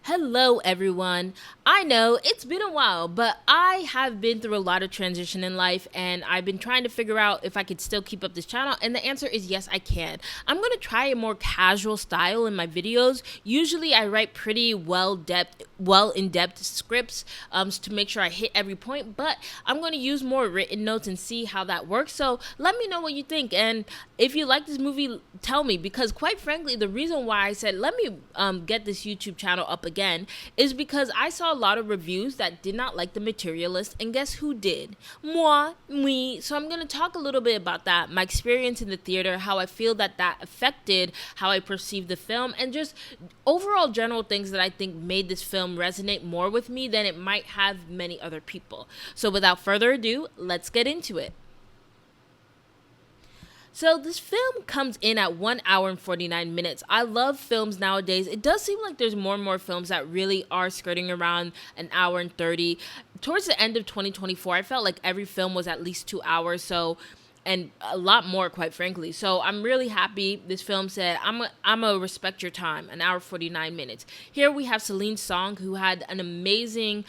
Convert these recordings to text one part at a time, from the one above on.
Hello, everyone. I know it's been a while, but I have been through a lot of transition in life, and I've been trying to figure out if I could still keep up this channel. And the answer is yes, I can. I'm going to try a more casual style in my videos. Usually, I write pretty well in depth scripts to make sure I hit every point, but I'm going to use more written notes and see how that works. So let me know what you think. And if you like this movie, tell me, because quite frankly, the reason why I said let me get this YouTube channel up again is because I saw a lot of reviews that did not like the Materialist, and guess who did? Me. So I'm going to talk a little bit about that, my experience in the theater, how I feel that affected how I perceive the film, and just overall general things that I think made this film resonate more with me than it might have many other people. So without further ado, let's get into it. So this film comes in at 1 hour and 49 minutes. I love films nowadays. It does seem like there's more and more films that really are skirting around an hour and 30. Towards the end of 2024, I felt like every film was at least 2 hours. So, and a lot more, quite frankly. So I'm really happy this film said, I'm a respect your time, an hour 49 minutes. Here we have Celine Song, who had an amazing,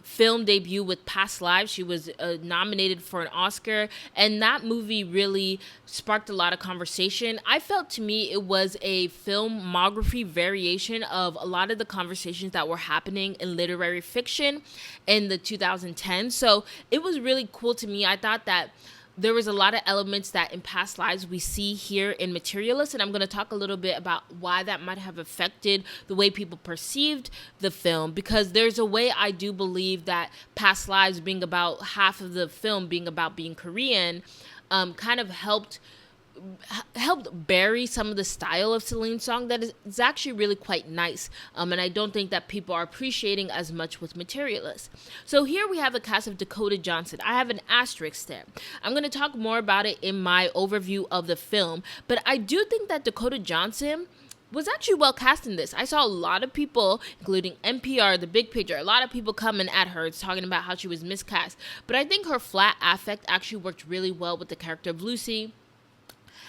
film debut with Past Lives. She was nominated for an Oscar, and that movie really sparked a lot of conversation. I felt, to me, it was a filmography variation of a lot of the conversations that were happening in literary fiction in the 2010s. So it was really cool to me. I thought that there was a lot of elements that in Past Lives we see here in Materialists, and I'm going to talk a little bit about why that might have affected the way people perceived the film, because there's a way I do believe that Past Lives, being about half of the film being about being Korean, kind of helped bury some of the style of Celine Song that is actually really quite nice. And I don't think that people are appreciating as much with Materialists. So here we have the cast of Dakota Johnson. I have an asterisk there. I'm going to talk more about it in my overview of the film, but I do think that Dakota Johnson was actually well cast in this. I saw a lot of people, including NPR, The Big Picture, a lot of people coming at her talking about how she was miscast. But I think her flat affect actually worked really well with the character of Lucy.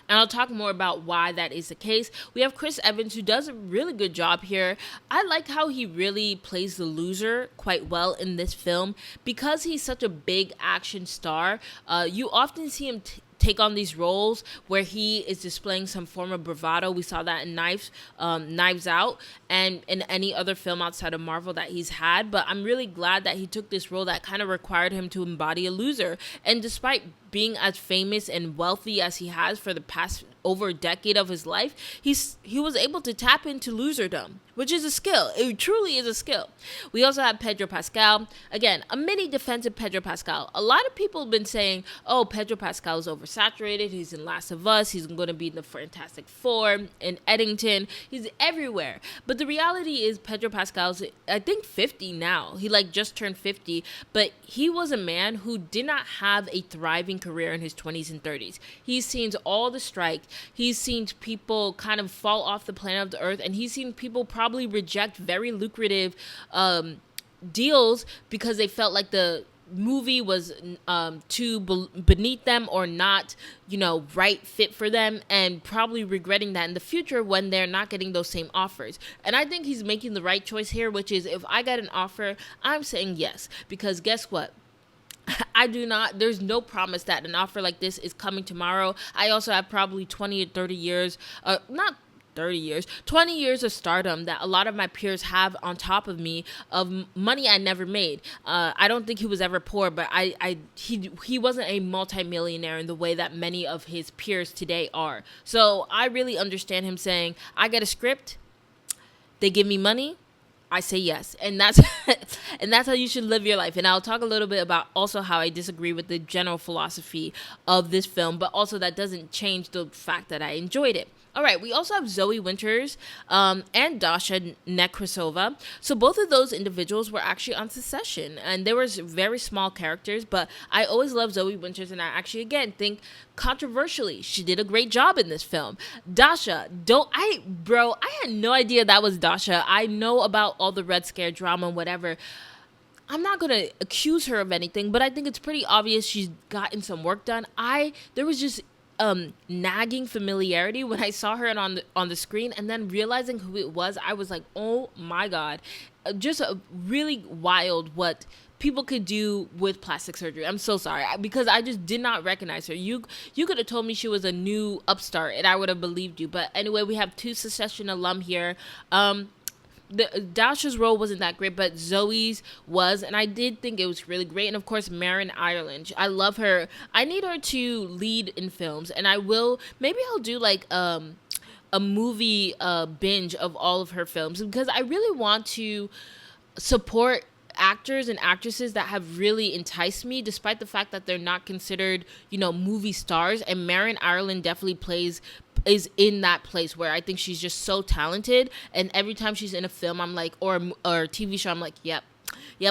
And I'll talk more about why that is the case. We have Chris Evans, who does a really good job here. I like how he really plays the loser quite well in this film. Because he's such a big action star, you often see him take on these roles where he is displaying some form of bravado. We saw that in Knives Out, and in any other film outside of Marvel that he's had. But I'm really glad that he took this role that kind of required him to embody a loser. And despite being as famous and wealthy as he has for the past over a decade of his life, he was able to tap into loserdom, which is a skill. It truly is a skill. We also have Pedro Pascal. Again, a mini defensive Pedro Pascal. A lot of people have been saying, oh, Pedro Pascal is oversaturated. He's in Last of Us. He's going to be in the Fantastic Four, in Eddington. He's everywhere. But the reality is Pedro Pascal's, I think, 50 now. He just turned 50. But he was a man who did not have a thriving career in his 20s and 30s. He's seen all the strike. He's seen people kind of fall off the planet of the earth, and he's seen people probably reject very lucrative deals because they felt like the movie was too beneath them or not, right fit for them, and probably regretting that in the future when they're not getting those same offers. And I think he's making the right choice here, which is if I get an offer, I'm saying yes, because guess what? There's no promise that an offer like this is coming tomorrow. I also have probably 20 or 30 years, not 30 years, 20 years of stardom that a lot of my peers have on top of me, of money I never made. I don't think he was ever poor, but he wasn't a multimillionaire in the way that many of his peers today are. So I really understand him saying, I get a script, they give me money, I say yes. And that's and that's how you should live your life. And I'll talk a little bit about also how I disagree with the general philosophy of this film, but also that doesn't change the fact that I enjoyed it. All right, we also have Zoe Winters and Dasha Nekrasova. So both of those individuals were actually on Succession, and they were very small characters, but I always love Zoe Winters, and I actually, again, think controversially, she did a great job in this film. Dasha, I had no idea that was Dasha. I know about all the Red Scare drama and whatever. I'm not going to accuse her of anything, but I think it's pretty obvious she's gotten some work done. There was just nagging familiarity when I saw her on the screen, and then realizing who it was. I was like, oh my god, just really wild what people could do with plastic surgery. I'm so sorry, because I just did not recognize her. You could have told me she was a new upstart and I would have believed you. But anyway, we have two Succession alum here. Dasha's role wasn't that great, but Zoe's was, and I did think it was really great. And of course, Marin Ireland, I love her. I need her to lead in films, and maybe I'll do like a movie binge of all of her films, because I really want to support actors and actresses that have really enticed me, despite the fact that they're not considered, movie stars. And Marin Ireland definitely is in that place where I think she's just so talented, and every time she's in a film, I'm like, or TV show, I'm like, yep,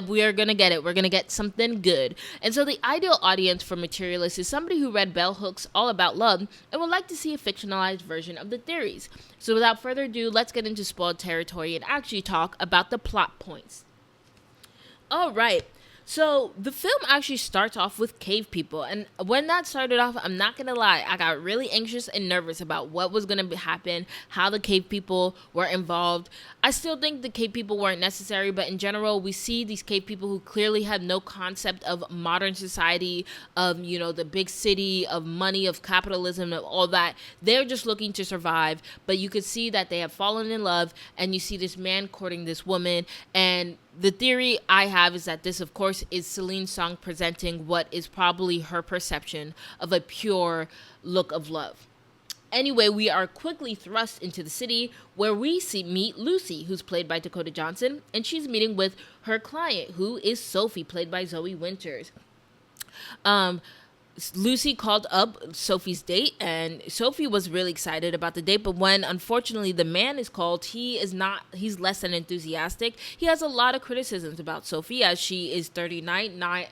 we are gonna get it. We're gonna get something good. And so the ideal audience for Materialists is somebody who read Bell Hooks' All About Love and would like to see a fictionalized version of the theories. So without further ado, let's get into spoiled territory and actually talk about the plot points. All right. So the film actually starts off with cave people, and when that started off, I'm not gonna lie, I got really anxious and nervous about what was gonna happen, how the cave people were involved. I still think the cave people weren't necessary, but in general, we see these cave people who clearly have no concept of modern society, of the big city, of money, of capitalism, of all that. They're just looking to survive, but you could see that they have fallen in love, and you see this man courting this woman. And the theory I have is that this, of course, is Celine Song presenting what is probably her perception of a pure look of love. Anyway, we are quickly thrust into the city, where we meet Lucy, who's played by Dakota Johnson, and she's meeting with her client, who is Sophie, played by Zoe Winters. Lucy called up Sophie's date, and Sophie was really excited about the date, but when unfortunately the man is called, he's less than enthusiastic. He has a lot of criticisms about Sophie, as she is 39, not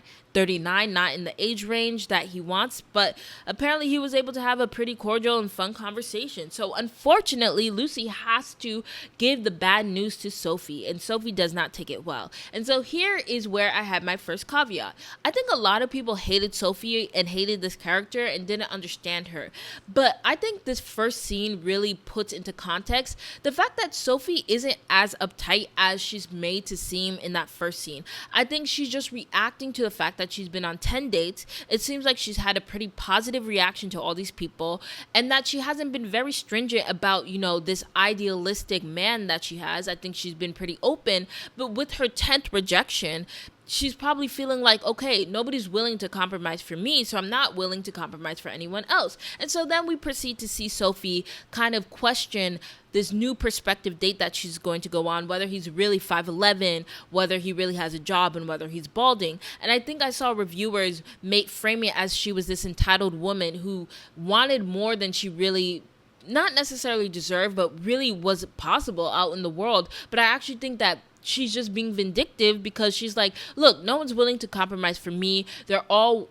in the age range that he wants, but apparently he was able to have a pretty cordial and fun conversation. So unfortunately, Lucy has to give the bad news to Sophie, and Sophie does not take it well. And so here is where I had my first caveat. I think a lot of people hated Sophie and hated this character and didn't understand her, but I think this first scene really puts into context the fact that Sophie isn't as uptight as she's made to seem in that first scene. I think she's just reacting to the fact that she's been on 10 dates. It seems like she's had a pretty positive reaction to all these people, and that she hasn't been very stringent about, this idealistic man that she has. I think she's been pretty open, but with her 10th rejection, she's probably feeling like, okay, nobody's willing to compromise for me, so I'm not willing to compromise for anyone else. And so then we proceed to see Sophie kind of question this new prospective date that she's going to go on, whether he's really 5'11", whether he really has a job, and whether he's balding. And I think I saw reviewers frame it as she was this entitled woman who wanted more than she really not necessarily deserved, but really was possible out in the world. But I actually think that she's just being vindictive, because she's like, look, no one's willing to compromise for me. They all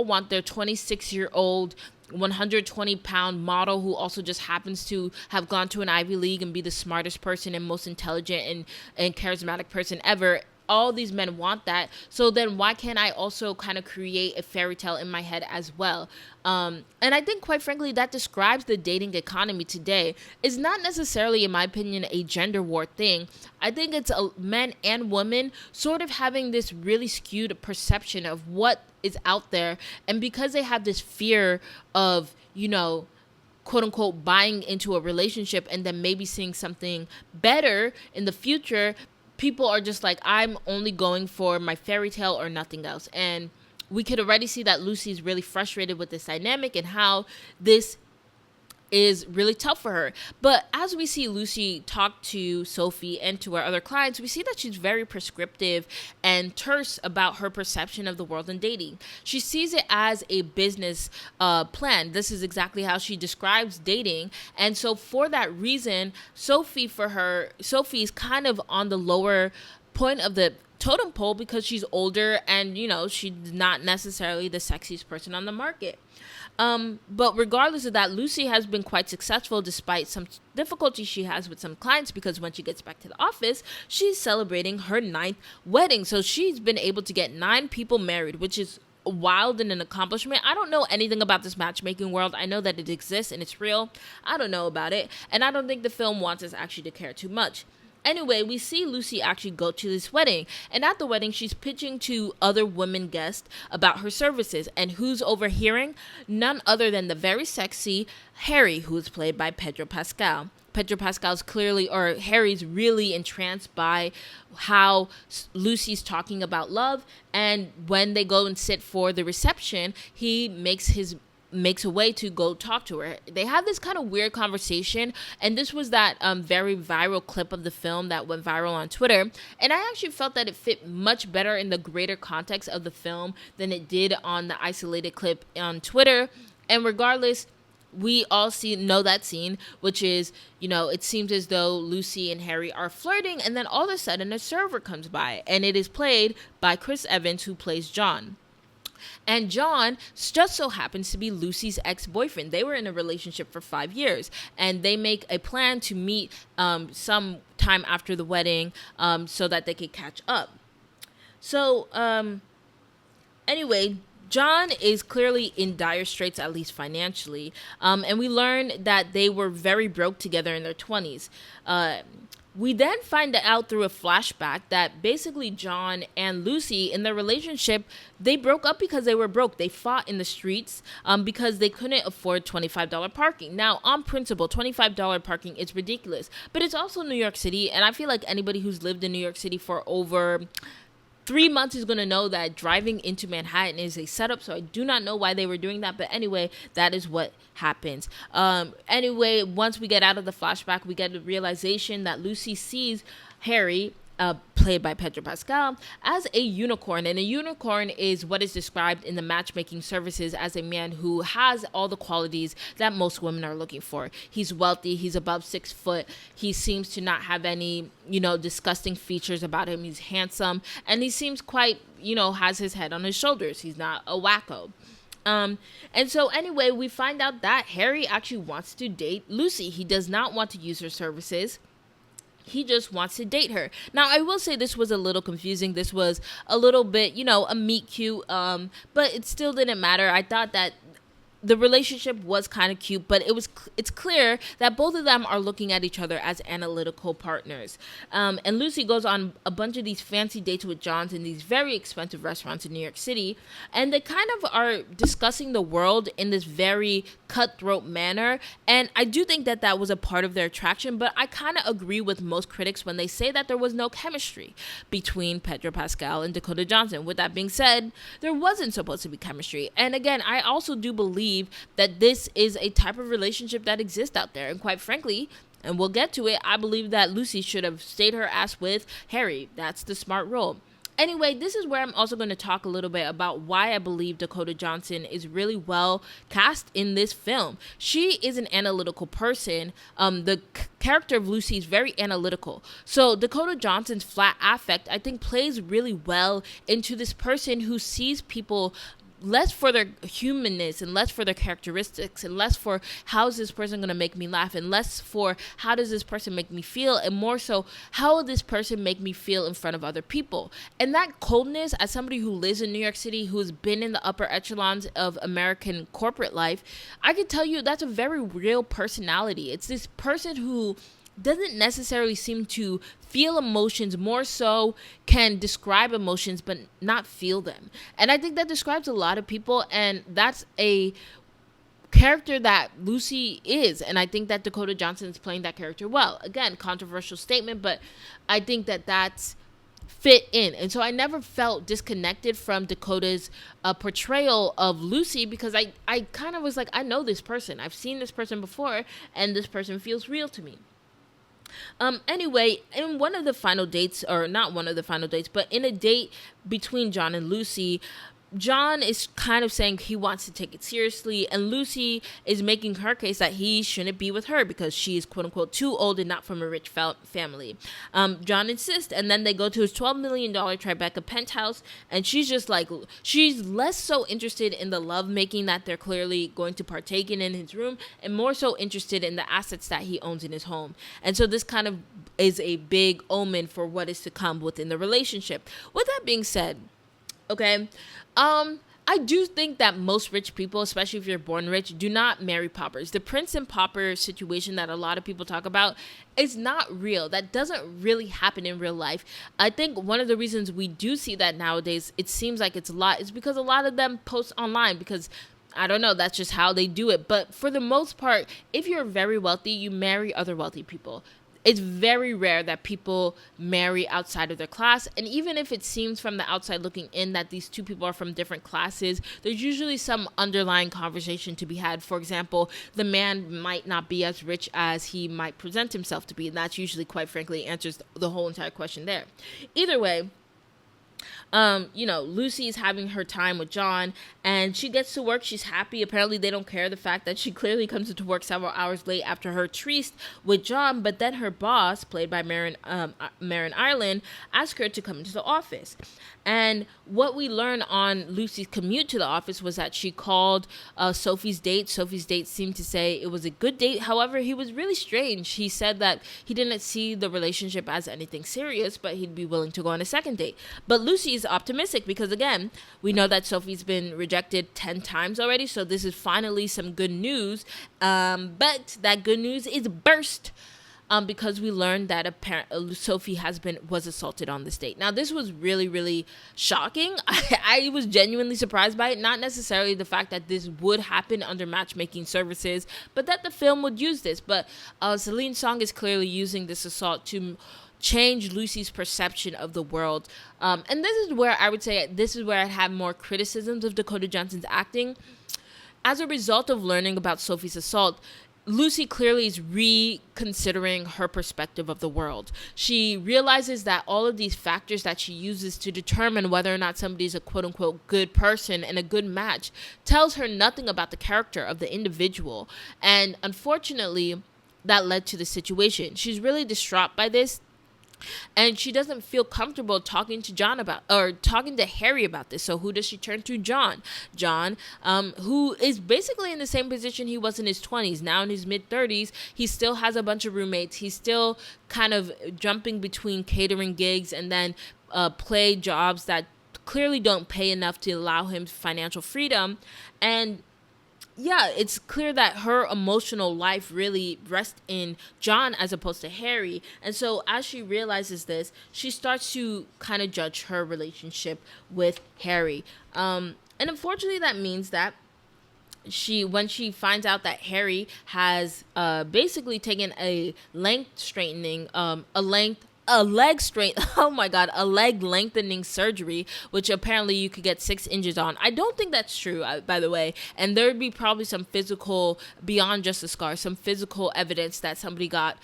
want their 26-year-old 120-pound model who also just happens to have gone to an Ivy League and be the smartest person and most intelligent and charismatic person ever. All these men want that. So then why can't I also kind of create a fairy tale in my head as well? And I think, quite frankly, that describes the dating economy today. It's not necessarily, in my opinion, a gender war thing. I think it's men and women sort of having this really skewed perception of what is out there. And because they have this fear of, quote unquote, buying into a relationship and then maybe seeing something better in the future, people are just like, I'm only going for my fairy tale or nothing else. And we could already see that Lucy's really frustrated with this dynamic and how this is really tough for her. But as we see Lucy talk to Sophie and to her other clients, we see that she's very prescriptive and terse about her perception of the world and dating. She sees it as a business plan. This is exactly how she describes dating. And so for that reason, Sophie's kind of on the lower point of the totem pole, because she's older and, she's not necessarily the sexiest person on the market. But regardless of that, Lucy has been quite successful despite some difficulties she has with some clients, because when she gets back to the office, she's celebrating her 9th wedding. So she's been able to get 9 people married, which is wild and an accomplishment. I don't know anything about this matchmaking world. I know that it exists and it's real. I don't know about it. And I don't think the film wants us actually to care too much. Anyway, we see Lucy actually go to this wedding. And at the wedding, she's pitching to other women guests about her services. And who's overhearing? None other than the very sexy Harry, who is played by Pedro Pascal. Pedro Pascal's clearly, or Harry's really entranced by how Lucy's talking about love. And when they go and sit for the reception, he makes a way to go talk to her. They have this kind of weird conversation, and this was that very viral clip of the film that went viral on Twitter, and I actually felt that it fit much better in the greater context of the film than it did on the isolated clip on Twitter. And regardless, we all know that scene, which is, it seems as though Lucy and Harry are flirting, and then all of a sudden a server comes by, and it is played by Chris Evans, who plays John. And John just so happens to be Lucy's ex-boyfriend. They were in a relationship for 5 years, and they make a plan to meet some time after the wedding so that they could catch up. So anyway, John is clearly in dire straits, at least financially. And we learn that they were very broke together in their 20s. We then find out through a flashback that basically John and Lucy, in their relationship, they broke up because they were broke. They fought in the streets because they couldn't afford $25 parking. Now, on principle, $25 parking is ridiculous. But it's also New York City, and I feel like anybody who's lived in New York City for over 3 months is going to know that driving into Manhattan is a setup, so I do not know why they were doing that, but anyway, that is what happens. Anyway, once we get out of the flashback, we get the realization that Lucy sees Harry, played by Pedro Pascal, as a unicorn. And a unicorn is what is described in the matchmaking services as a man who has all the qualities that most women are looking for. He's wealthy, he's above 6 foot, he seems to not have any, disgusting features about him. He's handsome, and he seems quite, has his head on his shoulders. He's not a wacko. And so anyway, we find out that Harry actually wants to date Lucy. He does not want to use her services. He just wants to date her. Now, I will say this was a little confusing. This was a little bit, a meet cute, but it still didn't matter. I thought that the relationship was kind of cute, but it's clear that both of them are looking at each other as analytical partners. And Lucy goes on a bunch of these fancy dates with Johns in these very expensive restaurants in New York City, and they kind of are discussing the world in this very cutthroat manner. And I do think that that was a part of their attraction, but I kind of agree with most critics when they say that there was no chemistry between Pedro Pascal and Dakota Johnson. With that being said, there wasn't supposed to be chemistry. And again, I also do believe that this is a type of relationship that exists out there. And quite frankly, and we'll get to it, I believe that Lucy should have stayed her ass with Harry. That's the smart role. Anyway, this is where I'm also going to talk a little bit about why I believe Dakota Johnson is really well cast in this film. She is an analytical person. The character of Lucy is very analytical. So Dakota Johnson's flat affect, I think, plays really well into this person who sees people less for their humanness and less for their characteristics and less for how is this person going to make me laugh and less for how does this person make me feel and more so how will this person make me feel in front of other people. And that coldness, as somebody who lives in New York City, who's been in the upper echelons of American corporate life, I can tell you that's a very real personality. It's this person who doesn't necessarily seem to feel emotions, more so can describe emotions but not feel them. And I think that describes a lot of people, and that's a character that Lucy is, and I think that Dakota Johnson is playing that character well. Again, controversial statement, but I think that that's fit in. And so I never felt disconnected from Dakota's portrayal of Lucy because I kind of was like, I know this person. I've seen this person before, and this person feels real to me. Anyway, in one of the final dates, or not one of the final dates, but in a date between John and Lucy, John is kind of saying he wants to take it seriously, and Lucy is making her case that he shouldn't be with her because she is quote unquote too old and not from a rich family. John insists, and then they go to his $12 million Tribeca penthouse, and she's just like, she's less so interested in the lovemaking that they're clearly going to partake in his room, and more so interested in the assets that he owns in his home. And so this kind of is a big omen for what is to come within the relationship. With that being said, okay, I do think that most rich people, especially if you're born rich, do not marry paupers. The prince and pauper situation that a lot of people talk about is not real. That doesn't really happen in real life. I think one of the reasons we do see that nowadays, it seems like it's a lot, is because a lot of them post online because I don't know, that's just how they do it. But for the most part, if you're very wealthy, you marry other wealthy people. It's very rare that people marry outside of their class. And even if it seems from the outside looking in that these two people are from different classes, there's usually some underlying conversation to be had. For example, the man might not be as rich as he might present himself to be. And that's usually, quite frankly, answers the whole entire question there. Either way, Lucy's having her time with John, and she gets to work. She's happy. Apparently, they don't care the fact that she clearly comes into work several hours late after her tryst with John. But then her boss, played by Marin Ireland, asks her to come into the office. And what we learned on Lucy's commute to the office was that she called Sophie's date. Sophie's date seemed to say it was a good date. However, he was really strange. He said that he didn't see the relationship as anything serious, but he'd be willing to go on a second date. But Lucy is optimistic because, again, we know that Sophie's been rejected 10 times already. So this is finally some good news. But that good news is burst. Because we learned that Sophie was assaulted on this date. Now, this was really, really shocking. I was genuinely surprised by it. Not necessarily the fact that this would happen under matchmaking services, but that the film would use this. But Celine Song is clearly using this assault to change Lucy's perception of the world. And this is where I would say I'd have more criticisms of Dakota Johnson's acting. As a result of learning about Sophie's assault, Lucy clearly is reconsidering her perspective of the world. She realizes that all of these factors that she uses to determine whether or not somebody is a quote-unquote good person and a good match tells her nothing about the character of the individual. And unfortunately, that led to the situation. She's really distraught by this. And she doesn't feel comfortable talking to Harry about this. So who does she turn to? John, who is basically in the same position he was in his 20s. Now in his mid-30s, he still has a bunch of roommates. He's still kind of jumping between catering gigs and then play jobs that clearly don't pay enough to allow him financial freedom. And yeah, it's clear that her emotional life really rests in John as opposed to Harry. And so as she realizes this, she starts to kind of judge her relationship with Harry. And unfortunately, that means that when she finds out that Harry has basically taken a leg lengthening surgery, which apparently you could get 6 inches on. I don't think that's true, by the way. And there would be probably some physical, beyond just a scar, some physical evidence that somebody got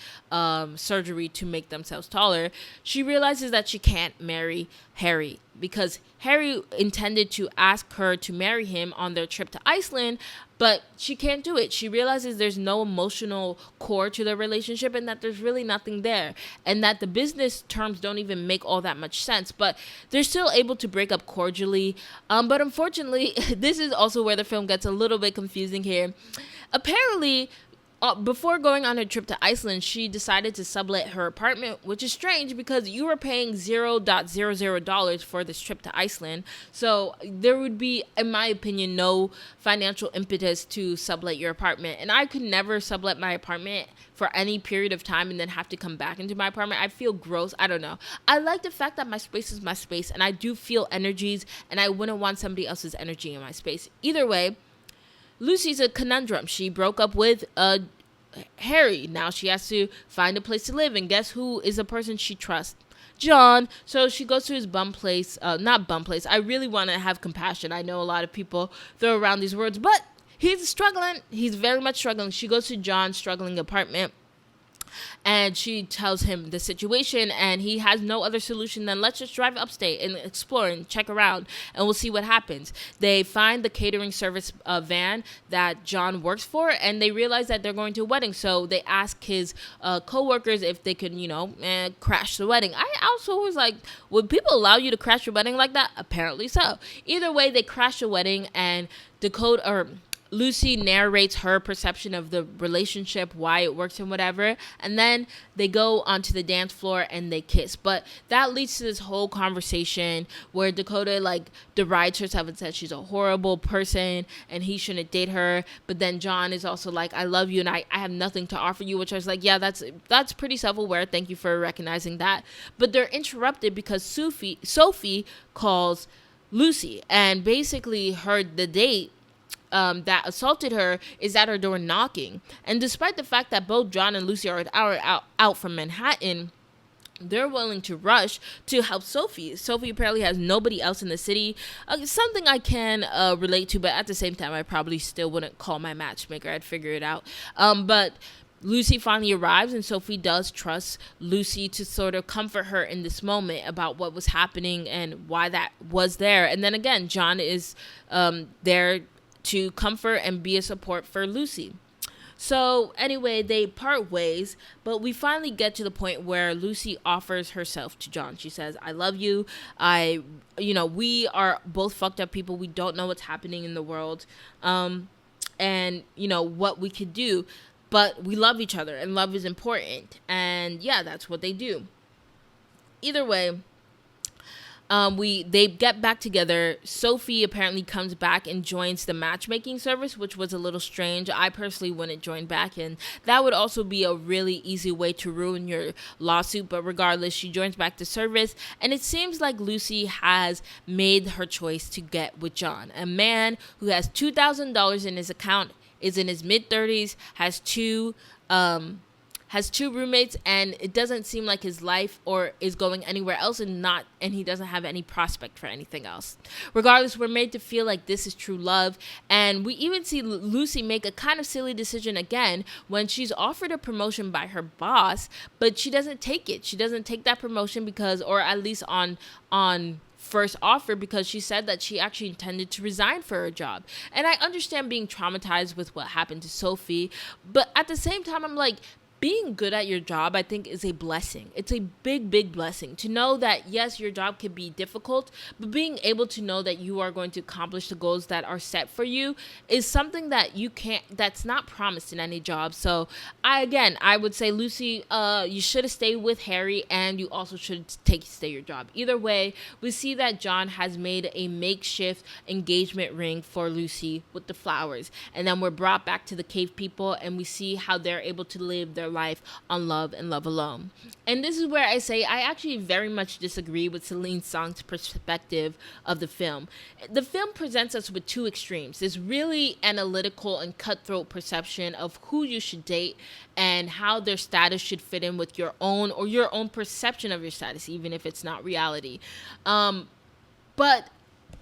surgery to make themselves taller. She realizes that she can't marry Harry because Harry intended to ask her to marry him on their trip to Iceland, but she can't do it. She realizes there's no emotional core to their relationship and that there's really nothing there, and that the business terms don't even make all that much sense, but they're still able to break up cordially. But unfortunately, this is also where the film gets a little bit confusing here. Apparently, before going on her trip to Iceland, she decided to sublet her apartment, which is strange because you were paying $0.00 for this trip to Iceland. So there would be, in my opinion, no financial impetus to sublet your apartment. And I could never sublet my apartment for any period of time and then have to come back into my apartment. I feel gross. I don't know. I like the fact that my space is my space and I do feel energies and I wouldn't want somebody else's energy in my space. Either way, Lucy's a conundrum. She broke up with Harry. Now she has to find a place to live. And guess who is the person she trusts? John. So she goes to his bum place. Not bum place. I really want to have compassion. I know a lot of people throw around these words, but he's struggling. He's very much struggling. She goes to John's struggling apartment. And she tells him the situation, and he has no other solution than let's just drive upstate and explore and check around, and we'll see what happens. They find the catering service van that John works for, and they realize that they're going to a wedding. So they ask his co-workers if they can, crash the wedding. I also was like, would people allow you to crash your wedding like that? Apparently so. Either way, they crash the wedding, and Lucy narrates her perception of the relationship, why it works and whatever, and then they go onto the dance floor and they kiss. But that leads to this whole conversation where Dakota like derides herself and says she's a horrible person and he shouldn't date her. But then John is also like, I love you and I have nothing to offer you, which I was like, yeah, that's pretty self-aware. Thank you for recognizing that. But they're interrupted because Sophie calls Lucy, and basically the date that assaulted her is at her door knocking. And despite the fact that both John and Lucy are out from Manhattan, they're willing to rush to help Sophie. Sophie apparently has nobody else in the city. Something I can relate to, but at the same time, I probably still wouldn't call my matchmaker. I'd figure it out. But Lucy finally arrives, and Sophie does trust Lucy to sort of comfort her in this moment about what was happening and why that was there. And then again, John is there to comfort and be a support for Lucy. So anyway, they part ways, but we finally get to the point where Lucy offers herself to John. She says, I love you. We are both fucked up people. We don't know what's happening in the world. And what we could do, but we love each other and love is important. And yeah, that's what they do. Either way, they get back together. Sophie apparently comes back and joins the matchmaking service, which was a little strange. I personally wouldn't join back, and that would also be a really easy way to ruin your lawsuit. But regardless, she joins back the service, and it seems like Lucy has made her choice to get with John, a man who has $2,000 in his account, is in his mid-30s, has two roommates, and it doesn't seem like his life or is going anywhere else, and he doesn't have any prospect for anything else. Regardless, we're made to feel like this is true love, and we even see Lucy make a kind of silly decision again when she's offered a promotion by her boss, but she doesn't take it. She doesn't take that promotion because, or at least on first offer, because she said that she actually intended to resign for her job. And I understand being traumatized with what happened to Sophie, but at the same time, I'm like, being good at your job, I think, is a blessing. It's a big, big blessing to know that, yes, your job can be difficult, but being able to know that you are going to accomplish the goals that are set for you is something that that's not promised in any job. So I would say, Lucy, you should have stayed with Harry, and you also should stay your job. Either way, we see that John has made a makeshift engagement ring for Lucy with the flowers. And then we're brought back to the cave people, and we see how they're able to live their life on love and love alone. And this is where I say I actually very much disagree with Celine Song's perspective of the film. The film presents us with two extremes: this really analytical and cutthroat perception of who you should date and how their status should fit in with your own, or your own perception of your status, even if it's not reality. But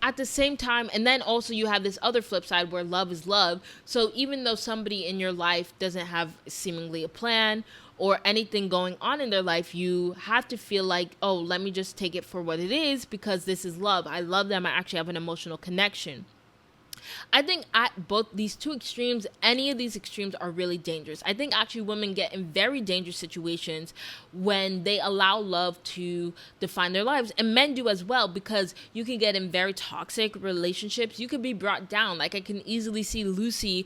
at the same time, and then also you have this other flip side where love is love. So even though somebody in your life doesn't have seemingly a plan or anything going on in their life, you have to feel like, oh, let me just take it for what it is because this is love. I love them. I actually have an emotional connection. I think at both these two extremes, any of these extremes are really dangerous. I think actually women get in very dangerous situations when they allow love to define their lives, and men do as well, because you can get in very toxic relationships. You can be brought down. Like, I can easily see Lucy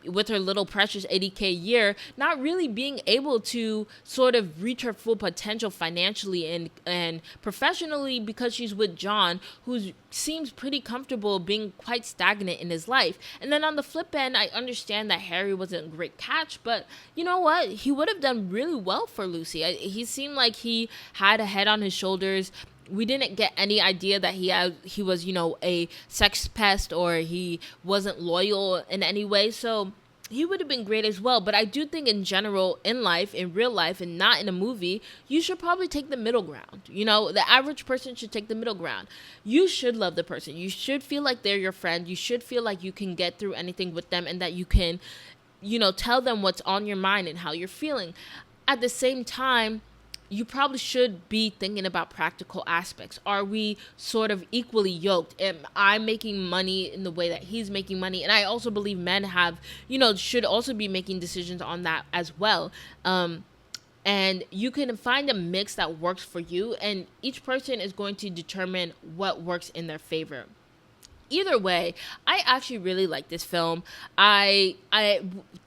with her little precious 80K a year, not really being able to sort of reach her full potential financially and professionally, because she's with John, who seems pretty comfortable being quite stagnant in his life. And then on the flip end, I understand that Harry wasn't a great catch, but you know what? He would have done really well for Lucy. He seemed like he had a head on his shoulders. We didn't get any idea that he was, a sex pest, or he wasn't loyal in any way. So he would have been great as well. But I do think in general, in life, in real life, and not in a movie, you should probably take the middle ground. The average person should take the middle ground. You should love the person. You should feel like they're your friend. You should feel like you can get through anything with them, and that you can, tell them what's on your mind and how you're feeling. At the same time, you probably should be thinking about practical aspects. Are we sort of equally yoked? Am I making money in the way that he's making money? And I also believe men should also be making decisions on that as well. And you can find a mix that works for you, and each person is going to determine what works in their favor. either way, I actually really like this film. I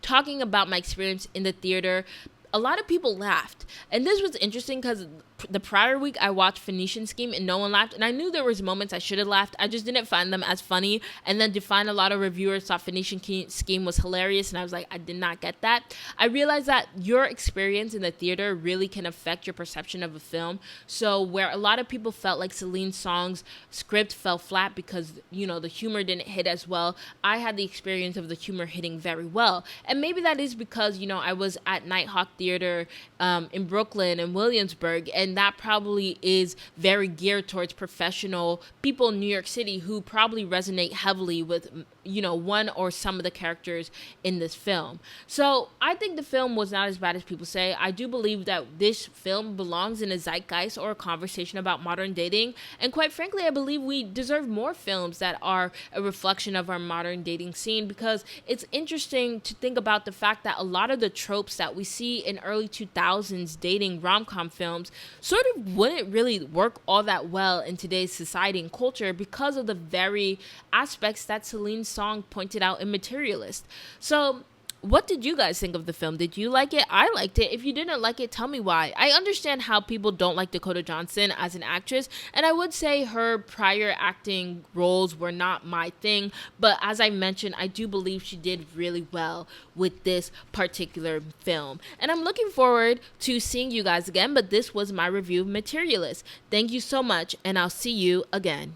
talking about my experience in the theater, a lot of people laughed. And this was interesting because the prior week I watched Phoenician Scheme and no one laughed. And I knew there was moments I should have laughed. I just didn't find them as funny. And then to find a lot of reviewers thought Phoenician Scheme was hilarious. And I was like, I did not get that. I realized that your experience in the theater really can affect your perception of a film. So where a lot of people felt like Celine Song's script fell flat because, the humor didn't hit as well, I had the experience of the humor hitting very well. And maybe that is because, I was at Nighthawk Theater in Brooklyn and Williamsburg, and that probably is very geared towards professional people in New York City who probably resonate heavily with one or some of the characters in this film. So I think the film was not as bad as people say. I do believe that this film belongs in a zeitgeist or a conversation about modern dating. And quite frankly, I believe we deserve more films that are a reflection of our modern dating scene, because it's interesting to think about the fact that a lot of the tropes that we see in early 2000s dating rom-com films sort of wouldn't really work all that well in today's society and culture because of the very aspects that Celine's Song pointed out in Materialist. So what did you guys think of the film? Did you like it? I liked it. If you didn't like it, tell me why. I understand how people don't like Dakota Johnson as an actress, and I would say her prior acting roles were not my thing, but as I mentioned, I do believe she did really well with this particular film. And I'm looking forward to seeing you guys again, but this was my review of Materialist. Thank you so much, and I'll see you again.